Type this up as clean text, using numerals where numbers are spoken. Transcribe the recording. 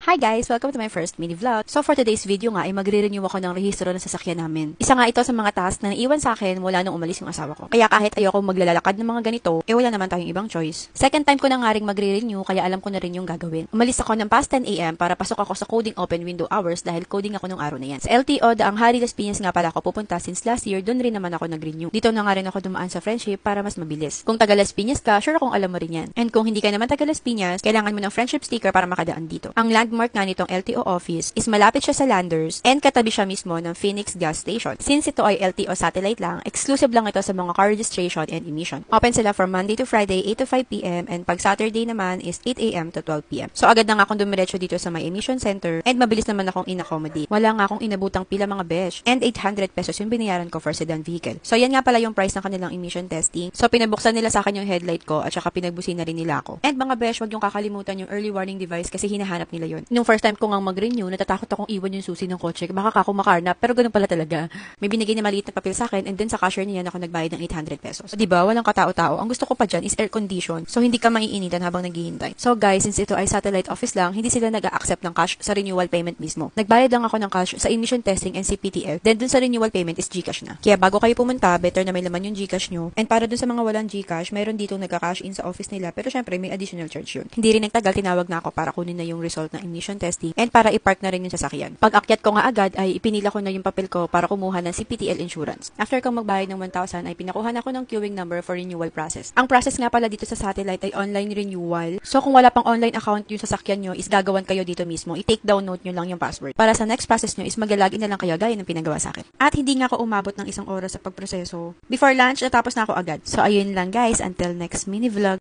Hi guys! Welcome to my first mini vlog. So for today's video nga ay magre-renew ako ng rehistro ng sasakyan namin. Isa nga ito sa mga task na naiwan sa akin mula nung umalis yung asawa ko. Kaya kahit ayoko maglalakad ng mga ganito, wala naman tayong ibang choice. Second time ko na nga ring magre-renew kaya alam ko na rin yung gagawin. Umalis ako ng past 10 AM para pasok ako sa coding open window hours dahil coding ako nung araw na yan. Sa LTO, Daang Hari Las Piñas nga pala ako pupunta since last year, doon rin naman ako nag-renew. Dito na nga rin ako dumaan sa friendship para mas mabilis. Kung taga Las Piñas ka, sure akong alam mo rin yan. And kung hindi ka naman taga Las Piñas, kailangan mo ng friendship sticker para makadaan dito. Ang landmark nga nitong LTO office is malapit siya sa Landers and katabi siya mismo ng Phoenix gas station. Since ito ay LTO satellite lang, exclusive lang ito sa mga car registration and emission. Open sila from Monday to Friday, 8 to 5 p.m. and pag Saturday naman is 8 a.m. to 12 p.m. So agad na nga akong dumiretso dito sa may emission center and mabilis naman akong in-accommodate. Wala nga akong inabutang pila mga besh and 800 pesos yung binayaran ko for sedan vehicle. So yan nga pala yung price ng kanilang emission testing. So pinabuksan nila sa akin yung headlight ko at saka pinagbusin na rin nila ako. And mga besh, wag yung kakalimutan yung early warning device kasi hinahanap nila yun. Nung first time ko nga mag-renew, natatakot akong iwan yung susi ng kotse. Baka ako makarnap, pero ganun pala talaga. May binigay na maliit na papel sa akin and then sa cashier niya ako nagbayad ng 800 pesos. So, diba? Walang katao-tao. Ang gusto ko pa dyan is air condition. So hindi ka maiinitan habang naghihintay. So guys, since ito ay satellite office lang, hindi sila nag-a-accept ng cash sa renewal payment mismo. Nagbayad lang ako ng cash sa emission testing and CPTL. Then dun sa renewal payment is GCash na. Kaya bago kayo pumunta, better na may laman yung GCash nyo. And para dun sa mga walang GCash, mayroon dito nagka-cash in sa office nila. Pero syempre may additional charge yun. Hindi rin nagtagal, tinawag na ako para kunin na yung result ng emission testing and para i-park na rin yung sasakyan. Pag akyat ko nga agad ay ipinila ko na yung papel ko para kumuha ng CPTL insurance. After kong magbayad ng 1,000 ay pinakuha na ako ng queuing number for renewal process. Ang process nga pala dito sa satellite ay online renewal. So kung wala pang online account yung sasakyan nyo is gagawan kayo dito mismo. I-take down note nyo lang yung password. Para sa next process nyo is mag-login na lang kayo gaya ng pinagawa sa akin. At hindi nga ako umabot ng 1 oras sa pagproseso. Before lunch natapos na ako agad. So ayun lang guys, until next mini vlog.